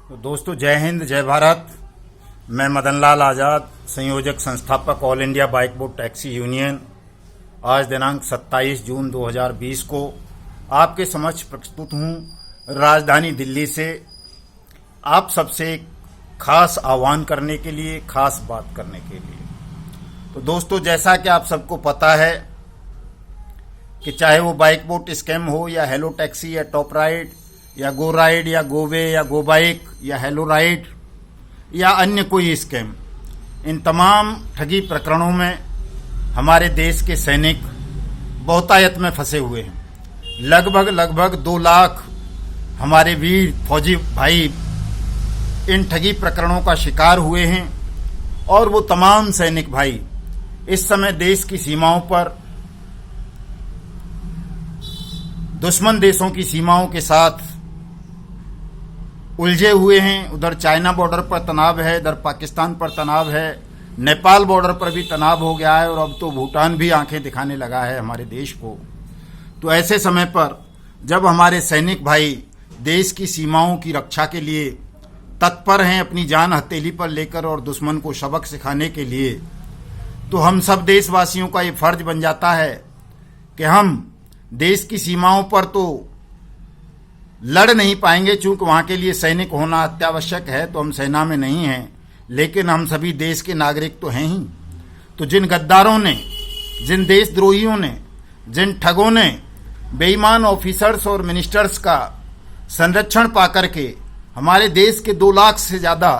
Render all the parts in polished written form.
तो दोस्तों, जय हिंद, जय भारत। मैं मदन लाल आज़ाद, संयोजक संस्थापक all India bike boat taxi union, आज दिनांक 27 जून 2020 को आपके समक्ष प्रस्तुत हूँ राजधानी दिल्ली से आप सबसे एक खास आह्वान करने के लिए, खास बात करने के लिए। तो दोस्तों, जैसा कि आप सबको पता है कि चाहे वो बाइक बोट स्कैम हो या हेलो टैक्सी या टॉप राइड या गो राइड या गोवे या गो बाइक या हेलो राइड या अन्य कोई स्कैम, इन तमाम ठगी प्रकरणों में हमारे देश के सैनिक बहुतायत में फंसे हुए हैं। लगभग 2 लाख हमारे वीर फौजी भाई इन ठगी प्रकरणों का शिकार हुए हैं और वो तमाम सैनिक भाई इस समय देश की सीमाओं पर दुश्मन देशों की सीमाओं के साथ उलझे हुए हैं। उधर चाइना बॉर्डर पर तनाव है, इधर पाकिस्तान पर तनाव है, नेपाल बॉर्डर पर भी तनाव हो गया है और अब तो भूटान भी आंखें दिखाने लगा है हमारे देश को। तो ऐसे समय पर जब हमारे सैनिक भाई देश की सीमाओं की रक्षा के लिए तत्पर हैं, अपनी जान हथेली पर लेकर और दुश्मन को सबक सिखाने के लिए, तो हम सब देशवासियों का ये फर्ज बन जाता है कि हम देश की सीमाओं पर तो लड़ नहीं पाएंगे, चूंकि वहाँ के लिए सैनिक होना अत्यावश्यक है, तो हम सेना में नहीं हैं, लेकिन हम सभी देश के नागरिक तो हैं ही। तो जिन गद्दारों ने, जिन देशद्रोहियों ने, जिन ठगों ने बेईमान ऑफिसर्स और मिनिस्टर्स का संरक्षण पा करके हमारे देश के 2 लाख से ज़्यादा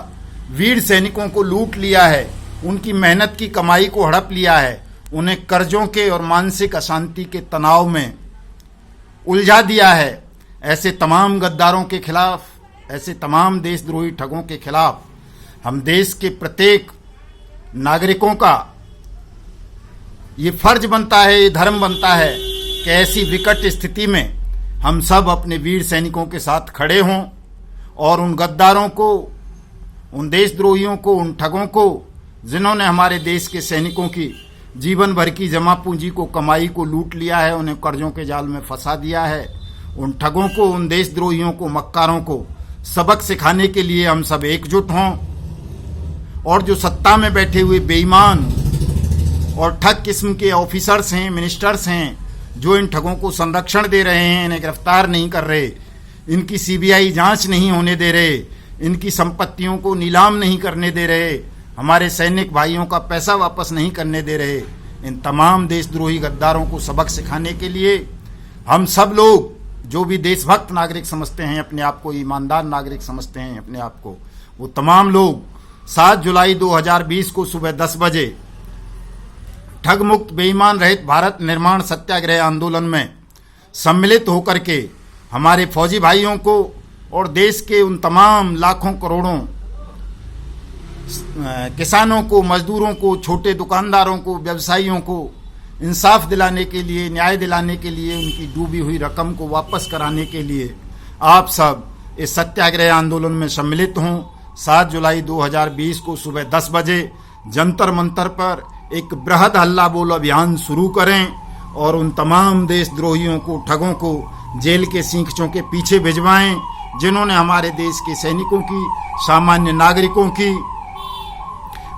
वीर सैनिकों को लूट लिया है, उनकी मेहनत की कमाई को हड़प लिया है, उन्हें कर्जों के और मानसिक अशांति के तनाव में उलझा दिया है, ऐसे तमाम गद्दारों के खिलाफ, ऐसे तमाम देशद्रोही ठगों के खिलाफ हम देश के प्रत्येक नागरिकों का ये फर्ज बनता है, ये धर्म बनता है कि ऐसी विकट स्थिति में हम सब अपने वीर सैनिकों के साथ खड़े हों और उन गद्दारों को, उन देशद्रोहियों को, उन ठगों को, जिन्होंने हमारे देश के सैनिकों की जीवन भर की जमा पूंजी को, कमाई को लूट लिया है, उन्हें कर्जों के जाल में फंसा दिया है, उन ठगों को, उन देशद्रोहियों को, मक्कारों को सबक सिखाने के लिए हम सब एकजुट हों और जो सत्ता में बैठे हुए बेईमान और ठग किस्म के ऑफिसर्स हैं, मिनिस्टर्स हैं, जो इन ठगों को संरक्षण दे रहे हैं, इन्हें गिरफ्तार नहीं कर रहे, इनकी सीबीआई जांच नहीं होने दे रहे, इनकी संपत्तियों को नीलाम नहीं करने दे रहे, हमारे सैनिक भाइयों का पैसा वापस नहीं करने दे रहे, इन तमाम देशद्रोही गद्दारों को सबक सिखाने के लिए हम सब लोग, जो भी देशभक्त नागरिक समझते हैं अपने आप को, ईमानदार नागरिक समझते हैं अपने आप को, वो तमाम लोग 7 जुलाई 2020 को सुबह 10 बजे ठग मुक्त बेईमान रहित भारत निर्माण सत्याग्रह आंदोलन में सम्मिलित होकर के हमारे फौजी भाइयों को और देश के उन तमाम लाखों करोड़ों किसानों को, मजदूरों को, छोटे दुकानदारों को, व्यवसायियों को इंसाफ दिलाने के लिए, न्याय दिलाने के लिए, उनकी डूबी हुई रकम को वापस कराने के लिए आप सब इस सत्याग्रह आंदोलन में सम्मिलित हों। 7 जुलाई 2020 को सुबह 10 बजे जंतर मंतर पर एक बृहद हल्ला बोल अभियान शुरू करें और उन तमाम देशद्रोहियों को, ठगों को जेल के सींखों के पीछे भिजवाएं, जिन्होंने हमारे देश के सैनिकों की, सामान्य नागरिकों की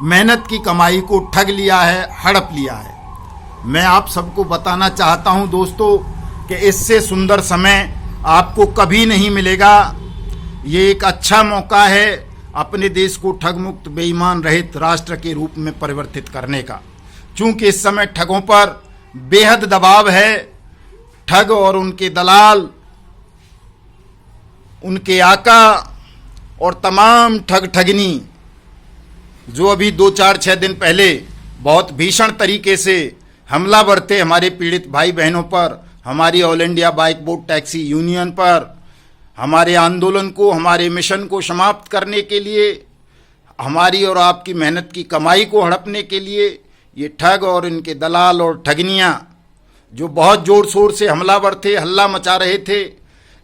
मेहनत की कमाई को ठग लिया है, हड़प लिया है। मैं आप सबको बताना चाहता हूं दोस्तों कि इससे सुंदर समय आपको कभी नहीं मिलेगा। ये एक अच्छा मौका है अपने देश को ठग मुक्त बेईमान रहित राष्ट्र के रूप में परिवर्तित करने का, क्योंकि इस समय ठगों पर बेहद दबाव है। ठग और उनके दलाल, उनके आका और तमाम ठग ठगनी जो अभी 2, 4, 6 दिन पहले बहुत भीषण तरीके से हमलावर थे हमारे पीड़ित भाई बहनों पर, हमारी all India bike boat taxi union पर, हमारे आंदोलन को, हमारे मिशन को समाप्त करने के लिए, हमारी और आपकी मेहनत की कमाई को हड़पने के लिए ये ठग और इनके दलाल और ठगनियाँ जो बहुत ज़ोर शोर से हमलावर थे, हल्ला मचा रहे थे,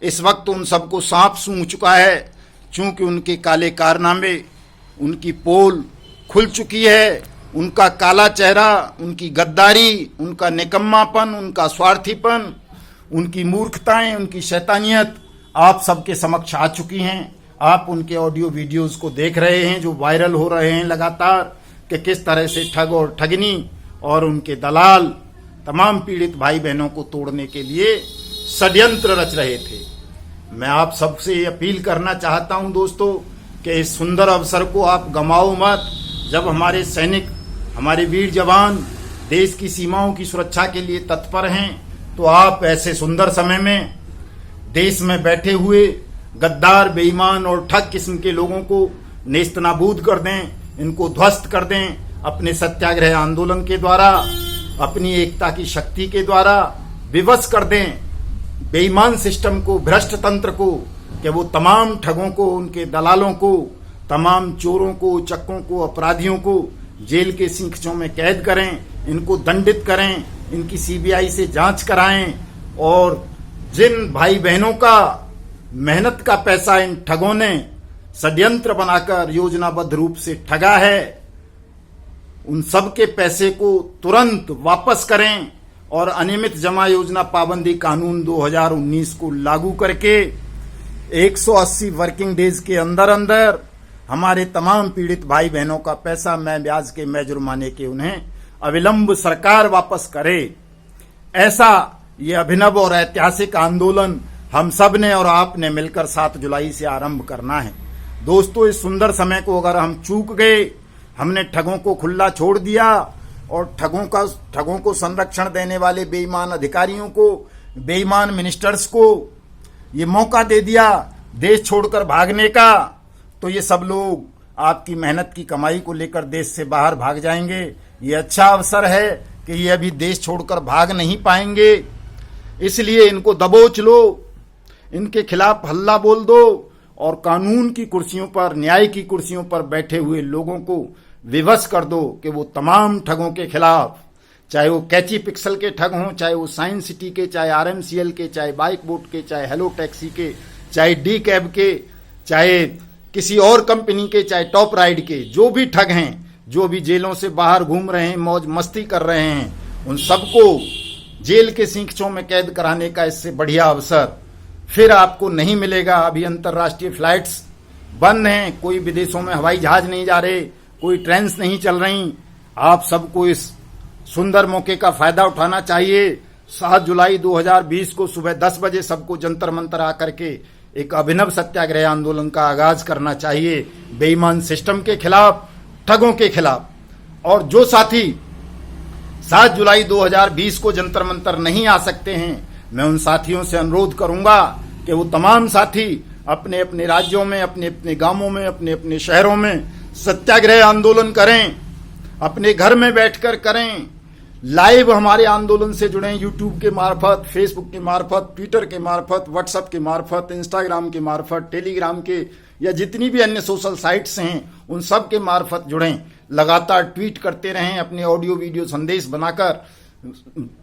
इस वक्त उन सबको सांप सूंघ चुका है, चूँकि उनके काले कारनामे, उनकी पोल खुल चुकी है, उनका काला चेहरा, उनकी गद्दारी, उनका निकम्मापन, उनका स्वार्थीपन, उनकी मूर्खताएं, उनकी शैतानियत आप सबके समक्ष आ चुकी हैं आप उनके ऑडियो वीडियोस को देख रहे हैं जो वायरल हो रहे हैं लगातार, कि किस तरह से ठग और ठगनी और उनके दलाल तमाम पीड़ित भाई बहनों को तोड़ने के लिए षड्यंत्र रच रहे थे। मैं आप सबसे अपील करना चाहता हूं दोस्तों कि इस सुंदर अवसर को आप गंवाओ मत। जब हमारे सैनिक, हमारे वीर जवान देश की सीमाओं की सुरक्षा के लिए तत्पर हैं, तो आप ऐसे सुंदर समय में देश में बैठे हुए गद्दार, बेईमान और ठग किस्म के लोगों को नेस्तनाबूद कर दें, इनको ध्वस्त कर दें अपने सत्याग्रह आंदोलन के द्वारा, अपनी एकता की शक्ति के द्वारा विवश कर दें बेईमान सिस्टम को, भ्रष्ट तंत्र को, कि वो तमाम ठगों को, उनके दलालों को, तमाम चोरों को, चक्कों को, अपराधियों को जेल के सिंकचों में कैद करें, इनको दंडित करें, इनकी सीबीआई से जांच कराएं और जिन भाई बहनों का मेहनत का पैसा इन ठगों ने षड्यंत्र बनाकर योजनाबद्ध रूप से ठगा है, उन सब के पैसे को तुरंत वापस करें और अनियमित जमा योजना पाबंदी कानून 2019 को लागू करके 180 वर्किंग डेज के अंदर अंदर हमारे तमाम पीड़ित भाई बहनों का पैसा मैं ब्याज के मैं जुर्माने के उन्हें अविलंब सरकार वापस करे। ऐसा ये अभिनव और ऐतिहासिक आंदोलन हम सब ने और आपने मिलकर 7 जुलाई से आरंभ करना है। दोस्तों, इस सुंदर समय को अगर हम चूक गए, हमने ठगों को खुला छोड़ दिया और ठगों को संरक्षण देने वाले बेईमान अधिकारियों को, बेईमान मिनिस्टर्स को ये मौका दे दिया देश छोड़कर भागने का, तो ये सब लोग आपकी मेहनत की कमाई को लेकर देश से बाहर भाग जाएंगे। ये अच्छा अवसर है कि ये अभी देश छोड़कर भाग नहीं पाएंगे, इसलिए इनको दबोच लो, इनके खिलाफ हल्ला बोल दो और कानून की कुर्सियों पर, न्याय की कुर्सियों पर बैठे हुए लोगों को विवश कर दो कि वो तमाम ठगों के खिलाफ, चाहे वो कैची पिक्सल के ठग हों, चाहे वो साइंस सिटी के, चाहे आरएमसीएल के, चाहे बाइक बोट के, चाहे हेलो टैक्सी के, चाहे डी कैब के, चाहे किसी और कंपनी के, चाहे टॉप राइड के, जो भी ठग हैं, जो भी जेलों से बाहर घूम रहे हैं, मौज मस्ती कर रहे हैं, उन सबको जेल के सिंकचों में कैद कराने का इससे बढ़िया अवसर फिर आपको नहीं मिलेगा। अभी अंतर्राष्ट्रीय फ्लाइट्स बंद हैं, कोई विदेशों में हवाई जहाज नहीं जा रहे, कोई ट्रेन्स नहीं चल रही। आप सबको इस सुंदर मौके का फायदा उठाना चाहिए। 7 जुलाई 2020 को सुबह 10 बजे सबको जंतर मंतर आकर के एक अभिनव सत्याग्रह आंदोलन का आगाज करना चाहिए बेईमान सिस्टम के खिलाफ, ठगों के खिलाफ। और जो साथी 7 जुलाई 2020 को जंतर मंतर नहीं आ सकते हैं, मैं उन साथियों से अनुरोध करूंगा कि वो तमाम साथी अपने अपने राज्यों में, अपने अपने गांवों में, अपने अपने शहरों में सत्याग्रह आंदोलन करें, अपने घर में बैठकर करें, लाइव हमारे आंदोलन से जुड़ें, यूट्यूब के मार्फत, फेसबुक के मार्फत, ट्विटर के मार्फत, व्हाट्सएप के मार्फत, इंस्टाग्राम के मार्फत, टेलीग्राम के या जितनी भी अन्य सोशल साइट्स हैं उन सब के मार्फत जुड़ें। लगातार ट्वीट करते रहें, अपने ऑडियो वीडियो संदेश बनाकर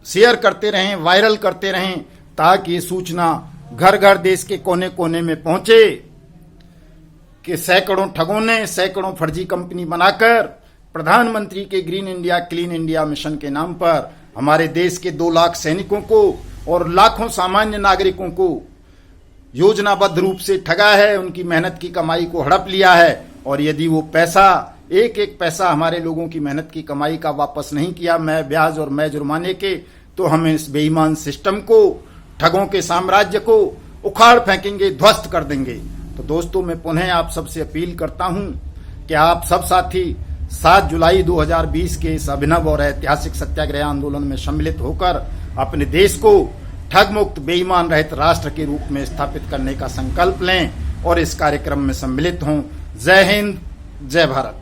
शेयर करते रहें, वायरल करते रहें, ताकि ये सूचना घर घर देश के कोने कोने में पहुंचे कि सैकड़ों ठगों ने सैकड़ों फर्जी कंपनी बनाकर प्रधानमंत्री के green India clean India mission के नाम पर हमारे देश के 2 लाख सैनिकों को और लाखों सामान्य नागरिकों को योजनाबद्ध रूप से ठगा है, उनकी मेहनत की कमाई को हड़प लिया है। और यदि वो पैसा, एक एक पैसा हमारे लोगों की मेहनत की कमाई का वापस नहीं किया, मैं ब्याज और मैं जुर्माने के, तो हम इस बेईमान सिस्टम को, ठगों के साम्राज्य को उखाड़ फेंकेंगे, ध्वस्त कर देंगे। तो दोस्तों, मैं पुनः आप सबसे अपील करता हूं कि आप सब साथी 7 जुलाई 2020 के इस अभिनव और ऐतिहासिक सत्याग्रह आंदोलन में सम्मिलित होकर अपने देश को ठग मुक्त, बेईमान रहित राष्ट्र के रूप में स्थापित करने का संकल्प लें और इस कार्यक्रम में सम्मिलित हों। जय हिंद, जय भारत।